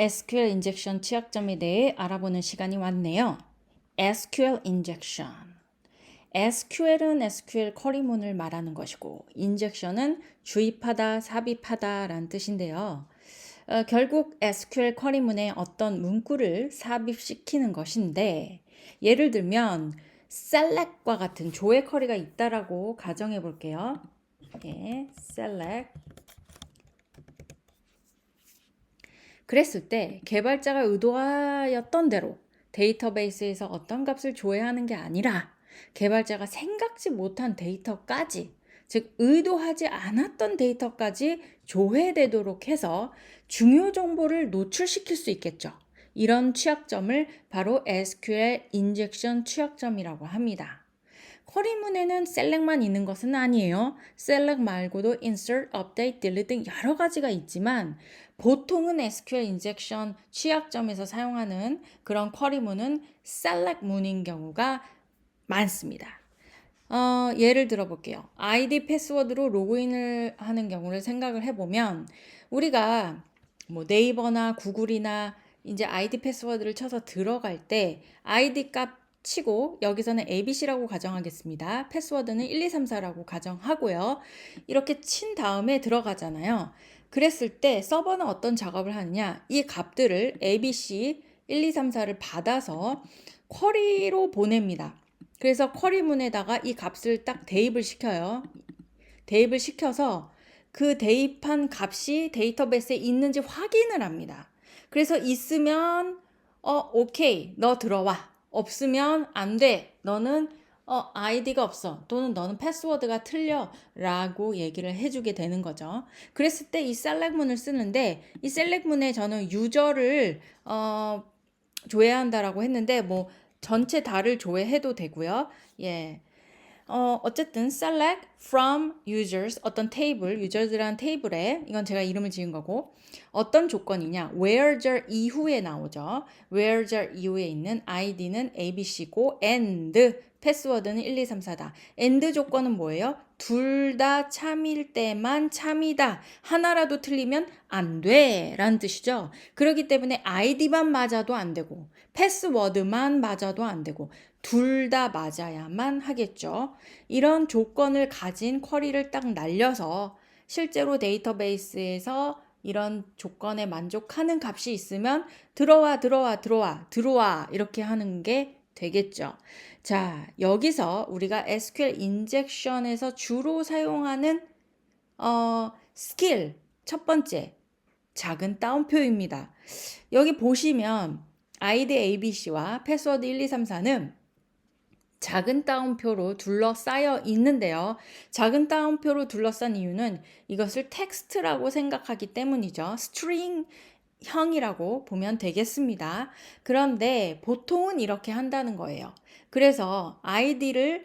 SQL 인젝션 취약점에 대해 알아보는 시간이 왔네요. SQL 인젝션. SQL은 SQL 쿼리문을 말하는 것이고 인젝션은 주입하다, 삽입하다 라는 뜻인데요. 결국 SQL 쿼리문에 어떤 문구를 삽입시키는 것인데 예를 들면 select과 같은 조회 쿼리가 있다라고 가정해 볼게요. 예, select. 그랬을 때 개발자가 의도하였던 대로 데이터베이스에서 어떤 값을 조회하는 게 아니라 개발자가 생각지 못한 데이터까지, 즉 의도하지 않았던 데이터까지 조회되도록 해서 중요 정보를 노출시킬 수 있겠죠. 이런 취약점을 바로 SQL 인젝션 취약점이라고 합니다. 쿼리문에는 select만 있는 것은 아니에요. select 말고도 insert, update, delete 등 여러 가지가 있지만 보통은 SQL 인젝션 취약점에서 사용하는 그런 쿼리문은 select 문인 경우가 많습니다. 예를 들어 볼게요. 아이디 패스워드로 로그인을 하는 경우를 생각을 해보면 우리가 뭐 네이버나 구글이나 이제 아이디 패스워드를 쳐서 들어갈 때 아이디 값 치고 여기서는 ABC라고 가정하겠습니다. 패스워드는 1, 2, 3, 4라고 가정하고요. 이렇게 친 다음에 들어가잖아요. 그랬을 때 서버는 어떤 작업을 하느냐? 이 값들을 ABC 1, 2, 3, 4를 받아서 쿼리로 보냅니다. 그래서 쿼리문에다가 이 값을 딱 대입을 시켜요. 대입을 시켜서 그 대입한 값이 데이터베이스에 있는지 확인을 합니다. 그래서 있으면 오케이, 너 들어와. 없으면 안 돼. 너는 아이디가 없어. 또는 너는 패스워드가 틀려. 라고 얘기를 해주게 되는 거죠. 그랬을 때 이 셀렉문을 쓰는데 이 셀렉문에 저는 유저를 조회한다라고 했는데 뭐 전체 다를 조회해도 되고요. 예. 어쨌든 select from users 어떤 테이블, 유저들한 테이블에 이건 제가 이름을 지은 거고 어떤 조건이냐 where 이후에 나오죠. where 이후에 있는 id는 abc고 and 패스워드는 1, 2, 3, 4다. and 조건은 뭐예요? 둘 다 참일 때만 참이다. 하나라도 틀리면 안 돼. 라는 뜻이죠. 그렇기 때문에 아이디만 맞아도 안 되고 패스워드만 맞아도 안 되고 둘 다 맞아야만 하겠죠. 이런 조건을 가진 쿼리를 딱 날려서 실제로 데이터베이스에서 이런 조건에 만족하는 값이 있으면 들어와 이렇게 하는 게 되겠죠. 자, 여기서 우리가 SQL 인젝션에서 주로 사용하는 스킬 첫 번째 작은 따옴표입니다. 여기 보시면 아이디 ABC와 패스워드 1, 2, 3, 4는 작은 따옴표로 둘러싸여 있는데요. 작은 따옴표로 둘러싼 이유는 이것을 텍스트라고 생각하기 때문이죠. 스트링 형이라고 보면 되겠습니다. 그런데 보통은 이렇게 한다는 거예요. 그래서 아이디를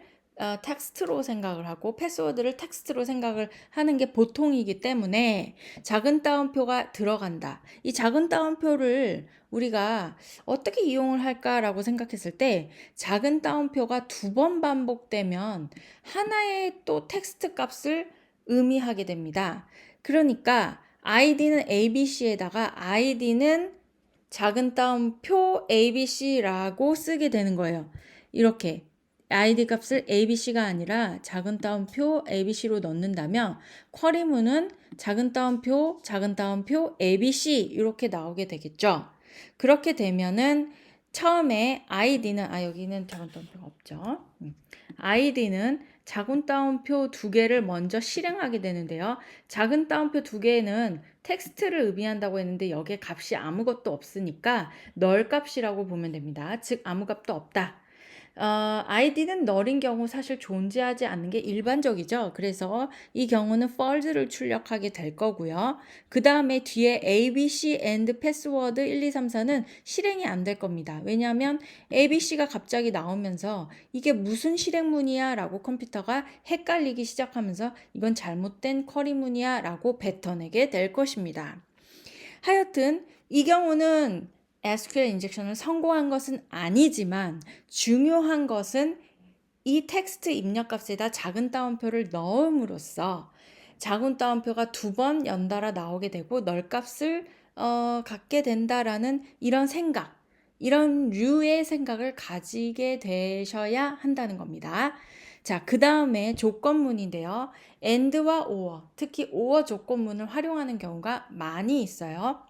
텍스트로 생각을 하고 패스워드를 텍스트로 생각을 하는 게 보통이기 때문에 작은 따옴표가 들어간다. 이 작은 따옴표를 우리가 어떻게 이용을 할까라고 생각했을 때 작은 따옴표가 2번 반복되면 하나의 또 텍스트 값을 의미하게 됩니다. 그러니까 아이디는 ABC에다가 아이디는 작은 따옴표 ABC라고 쓰게 되는 거예요. 이렇게 아이디 값을 ABC가 아니라 작은 따옴표 ABC로 넣는다면 쿼리문은 작은 따옴표 ABC 이렇게 나오게 되겠죠. 그렇게 되면은 처음에 아이디는 여기는 작은 따옴표가 없죠. 아이디는 작은 따옴표 2개를 먼저 실행하게 되는데요. 작은 따옴표 2개는 텍스트를 의미한다고 했는데 여기에 값이 아무것도 없으니까 널 값이라고 보면 됩니다. 즉 아무 값도 없다. id는 널인 경우 사실 존재하지 않는 게 일반적이죠. 그래서 이 경우는 false를 출력하게 될 거고요. 그 다음에 뒤에 ABC and 패스워드 1, 2, 3, 4는 실행이 안 될 겁니다. 왜냐하면 ABC가 갑자기 나오면서 이게 무슨 실행문이야 라고 컴퓨터가 헷갈리기 시작하면서 이건 잘못된 쿼리문이야 라고 뱉어내게 될 것입니다. 하여튼 이 경우는 SQL 인젝션을 성공한 것은 아니지만 중요한 것은 이 텍스트 입력값에다 작은 따옴표를 넣음으로써 작은 따옴표가 2번 연달아 나오게 되고 널 값을 갖게 된다라는 이런 생각, 이런 류의 생각을 가지게 되셔야 한다는 겁니다. 자, 그 다음에 조건문인데요. and와 or, 특히 or 조건문을 활용하는 경우가 많이 있어요.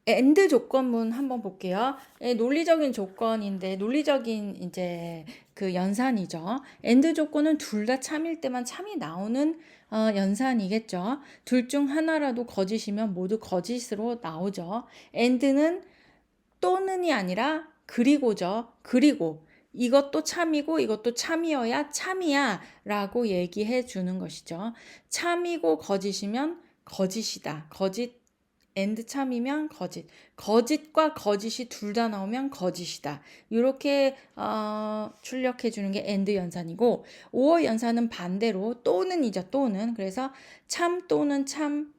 and 조건문 한번 볼게요. 논리적인 조건인데 논리적인 이제 그 연산이죠. and 조건은 둘 다 참일 때만 참이 나오는 연산이겠죠. 둘 중 하나라도 거짓이면 모두 거짓으로 나오죠. and는 또는이 아니라 그리고죠. 그리고 이것도 참이고 이것도 참이어야 참이야 라고 얘기해 주는 것이죠. 참이고 거짓이면 거짓이다. 거짓 and 참이면 거짓. 거짓과 거짓이 둘 다 나오면 거짓이다. 이렇게 출력해 주는 게 and 연산이고 or 연산은 반대로 또는이죠. 또는. 그래서 참 또는 참은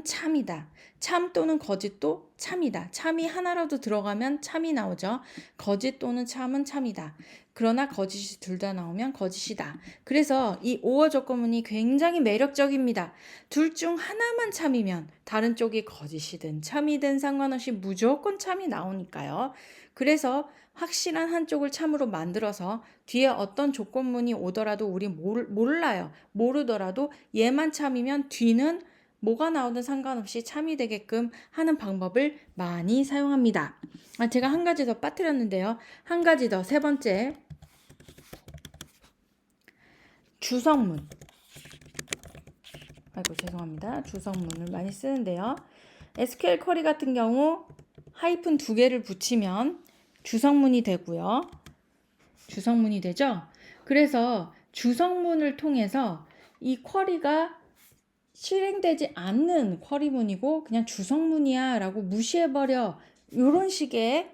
참이다. 참 또는 거짓도 참이다. 참이 하나라도 들어가면 참이 나오죠. 거짓 또는 참은 참이다. 그러나 거짓이 둘 다 나오면 거짓이다. 그래서 이 or 조건문이 굉장히 매력적입니다. 둘 중 하나만 참이면 다른 쪽이 거짓이든 참이든 상관없이 무조건 참이 나오니까요. 그래서 확실한 한쪽을 참으로 만들어서 뒤에 어떤 조건문이 오더라도 우리 몰라요. 모르더라도 얘만 참이면 뒤는 뭐가 나오든 상관없이 참이 되게끔 하는 방법을 많이 사용합니다. 제가 한 가지 더 빠뜨렸는데요. 한 가지 더, 세 번째. 주성문. 아이고 죄송합니다. 주성문을 많이 쓰는데요. SQL 쿼리 같은 경우 하이픈 2개를 붙이면 주성문이 되고요. 주성문이 되죠. 그래서 주성문을 통해서 이 쿼리가 실행되지 않는 쿼리문이고 그냥 주성문이야 라고 무시해버려, 이런 식의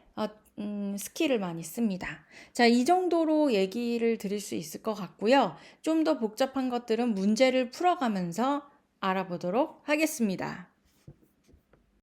스킬을 많이 씁니다. 자, 이 정도로 얘기를 드릴 수 있을 것 같고요. 좀 더 복잡한 것들은 문제를 풀어가면서 알아보도록 하겠습니다.